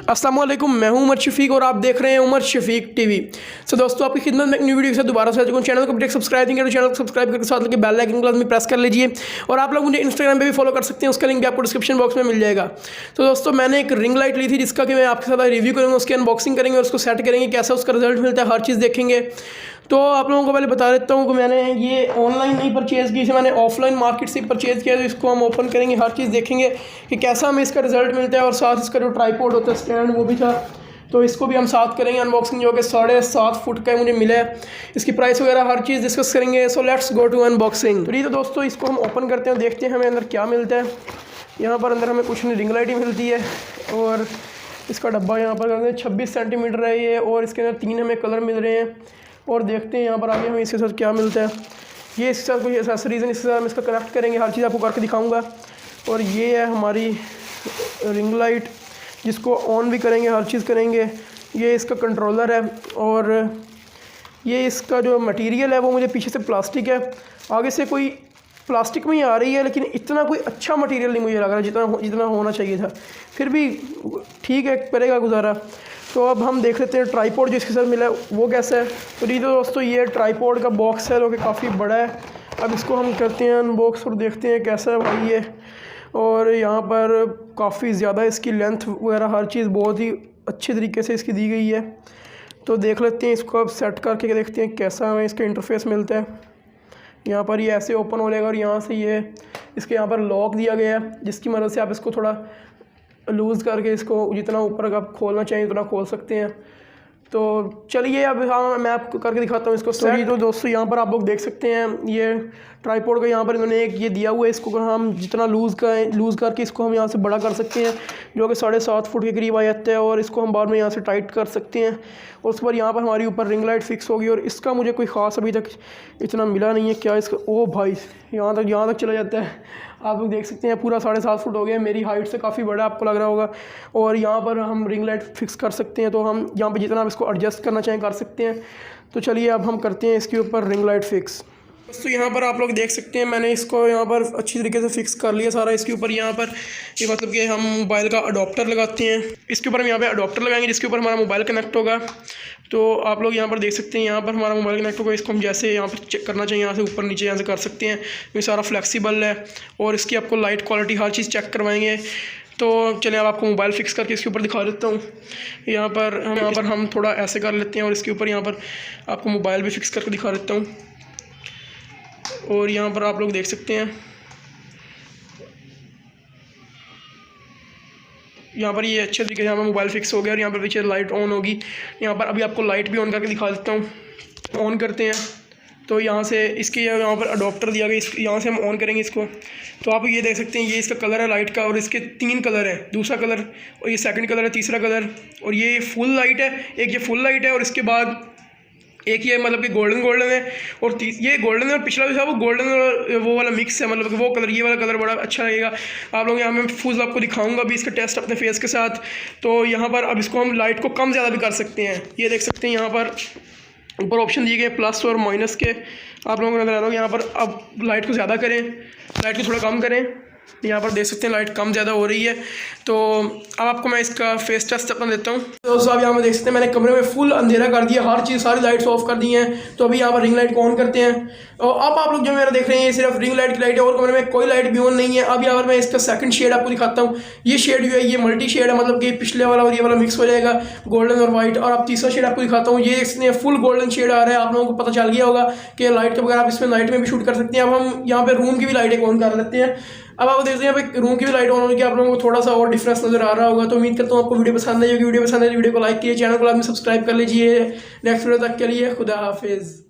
अस्सलाम वालेकुम, मैं हूं उमर शफीक और आप देख रहे हैं उमर शफीक टीवी। सो दोस्तों, आपकी खिदमत में एक न्यू वीडियो के साथ दोबारा से चैनल को अपडेट सब्सक्राइब नहीं करें तो चैनल को सब्सक्राइब करके साथ लगे बेल आइकन को प्रेस कर लीजिए। और आप लोग मुझे इंस्टाग्राम पे भी फॉलो कर सकते हैं, उसका लिंक भी आपको डिस्क्रिप्शन बॉक्स में मिल जाएगा। तो दोस्तों, मैंने एक रिंग लाइट ली थी जिसका कि मैं आपके साथ रिव्यू करूँगा, उसकी अनबॉक्सिंग करेंगे और उसको सेट करेंगे, कैसा उसका रिजल्ट मिलता है, हर चीज़ देखेंगे। तो आप लोगों को पहले बता देता हूँ कि मैंने ये ऑनलाइन नहीं परचेज़ की, इसे मैंने ऑफलाइन मार्केट से परचेज़ किया। तो इसको हम ओपन करेंगे, हर चीज़ देखेंगे कि कैसा हमें इसका रिजल्ट मिलता है, और साथ इसका जो ट्राईपॉड होता है स्टैंड वो भी था, तो इसको भी हम साथ करेंगे अनबॉक्सिंग, जो कि 7.5 फुट का मुझे मिला है। इसकी प्राइस वगैरह हर चीज़ डिस्कस करेंगे। So let's go to unboxing. तो दोस्तों, इसको हम ओपन करते हैं, देखते हैं हमें अंदर क्या मिलता है। यहाँ पर अंदर हमें कुछ रिंग लाइट ही मिलती है, और इसका डब्बा यहाँ पर 26 सेंटीमीटर है ये, और इसके अंदर 3 हमें कलर मिल रहे हैं। और देखते हैं यहाँ पर आगे हमें इसके साथ क्या मिलता है। ये इसके साथ कोई एसेसरीज़ है, इसके साथ हम इसका कनेक्ट करेंगे, हर चीज़ आपको करके दिखाऊँगा। और ये है हमारी रिंग लाइट, जिसको ऑन भी करेंगे, हर चीज़ करेंगे। ये इसका कंट्रोलर है, और ये इसका जो मटेरियल है वो मुझे पीछे से प्लास्टिक है, आगे से कोई प्लास्टिक में ही आ रही है, लेकिन इतना कोई अच्छा मटेरियल नहीं मुझे लग रहा जितना होना चाहिए था। फिर भी ठीक है, करेगा गुजारा। तो अब हम देख लेते हैं ट्राईपॉड जो इसके साथ मिला है वो कैसा है। तो दोस्तों, ये ट्राईपॉड का बॉक्स है जो कि काफ़ी बड़ा है। अब इसको हम करते हैं अनबॉक्स और देखते हैं कैसा है भाई ये। और यहाँ पर काफ़ी ज़्यादा इसकी लेंथ वगैरह हर चीज़ बहुत ही अच्छे तरीके से इसकी दी गई है। तो देख लेते हैं इसको, अब सेट करके देखते हैं कैसा हमें इसका इंटरफेस मिलता है। यहाँ पर ये ऐसे ओपन हो जाएगा, और यहाँ से ये इसके यहाँ पर लॉक दिया गया है, जिसकी मदद से आप इसको थोड़ा लूज़ करके इसको जितना ऊपर आप खोलना चाहिए उतना खोल सकते हैं। तो चलिए अब मैं आपको करके दिखाता हूँ इसको सेट। तो दोस्तों, यहाँ पर आप लोग देख सकते हैं ये ट्राईपॉड का यहाँ पर इन्होंने एक ये दिया हुआ है, इसको हम जितना लूज़ करके इसको हम यहाँ से बड़ा कर सकते हैं, जो कि 7.5 फुट के करीब आ जाता है। और इसको हम बाद में यहाँ से टाइट कर सकते हैं, और उसके बाद यहाँ पर हमारी ऊपर रिंग लाइट फिक्स होगी। और इसका मुझे कोई ख़ास अभी तक इतना मिला नहीं है क्या इसका। ओ भाई, यहाँ तक चला जाता है। आप लोग देख सकते हैं पूरा 7.5 फुट हो गया, मेरी हाइट से काफ़ी बड़ा आपको लग रहा होगा। और यहाँ पर हम रिंग लाइट फिक्स कर सकते हैं, तो हम यहाँ पर जितना आप इसको एडजस्ट करना चाहें कर सकते हैं। तो चलिए अब हम करते हैं इसके ऊपर रिंग लाइट फिक्स। तो यहाँ पर आप लोग देख सकते हैं मैंने इसको यहाँ पर अच्छी तरीके से फिक्स कर लिया सारा। इसके ऊपर यहाँ पर ये मतलब कि हम मोबाइल का अडोप्टर लगाते हैं, इसके ऊपर हम यहाँ पे अडोप्टर लगाएंगे जिसके ऊपर हमारा मोबाइल कनेक्ट होगा। तो आप लोग यहाँ पर देख सकते हैं, यहाँ पर हमारा मोबाइल कनेक्ट होगा। इसको हम जैसे यहाँ पर चेक करना चाहिए, यहाँ से ऊपर नीचे यहाँ से कर सकते हैं। ये सारा फ्लेक्सिबल है, और इसकी आपको लाइट क्वालिटी हर चीज़ चेक करवाएंगे। तो चलिए अब आपको मोबाइल फिक्स करके इसके ऊपर दिखा देता हूँ। यहाँ पर हम थोड़ा ऐसे कर लेते हैं, और इसके ऊपर यहाँ पर आपको मोबाइल भी फिक्स करके दिखा देता हूँ। और यहाँ पर आप लोग देख सकते हैं, यहाँ पर ये अच्छे तरीके से हमारा मोबाइल फिक्स हो गया, और यहाँ पर पीछे लाइट ऑन होगी। यहाँ पर अभी आपको लाइट भी ऑन करके दिखा देता हूँ। ऑन करते हैं, तो यहाँ से इसके यहाँ पर अडोप्टर दिया गया, यहाँ से हम ऑन करेंगे इसको। तो आप ये देख सकते हैं, ये इसका कलर है लाइट का, और इसके 3 कलर हैं, दूसरा कलर और ये सेकंड कलर है, तीसरा कलर। और ये फुल लाइट है, एक ये फुल लाइट है, और इसके बाद एक ये मतलब कि गोल्डन है, और ये गोल्डन है, और पिछला जो था वो गोल्डन और वो वाला मिक्स है, मतलब कि वो कलर, ये वाला कलर बड़ा अच्छा लगेगा। आप लोग यहाँ मैं फुल आपको दिखाऊंगा अभी इसका टेस्ट अपने फेस के साथ। तो यहाँ पर अब इसको हम लाइट को कम ज़्यादा भी कर सकते हैं। ये देख सकते हैं यहाँ पर ऊपर ऑप्शन दिए गए प्लस और माइनस के, आप लोगों को नजर आ रहा होगा। यहाँ पर अब लाइट को ज़्यादा करें, लाइट को थोड़ा कम करें। यहाँ पर देख सकते हैं लाइट कम ज़्यादा हो रही है। तो अब आपको मैं इसका फेस टेस्ट अपना देता हूँ। तो दोस्तों, आप यहाँ पर देख सकते हैं मैंने कमरे में फुल अंधेरा कर दिया, हर चीज़ सारी लाइट्स ऑफ कर दी हैं। तो अभी यहाँ पर रिंग लाइट को ऑन करते हैं, और अब आप लोग जो मेरा देख रहे हैं ये सिर्फ रिंग लाइट की लाइट है, और कमरे में कोई लाइट भी ऑन नहीं है। अब यहाँ पर मैं इसका सेकंड शेड आपको दिखाता हूँ। ये शेड जो है ये मल्टी शेड है, मतलब कि पिछले वाला और ये वाला मिक्स हो जाएगा, गोल्डन और वाइट। और अब तीसरा शेड आपको दिखाता हूँ, ये इसमें फुल गोल्डन शेड आ रहा है। आप लोगों को पता चल गया होगा कि लाइट के बगैर आप इसमें नाइट में भी शूट कर सकते हैं। अब हम यहाँ पे रूम की भी लाइट ऑन कर लेते हैं। अब आप देखते हैं यहाँ पे रूम की भी लाइट ऑन होगी, आप लोगों को थोड़ा सा और डिफरेंस नजर आ रहा होगा। तो उम्मीद करता हूँ आपको वीडियो पसंद आई होगी। वीडियो पसंद आई वीडियो को लाइक कीजिए, चैनल को सब्सक्राइब कर लीजिए। नेक्स्ट वीडियो तक के लिए खुदा हाफिज़।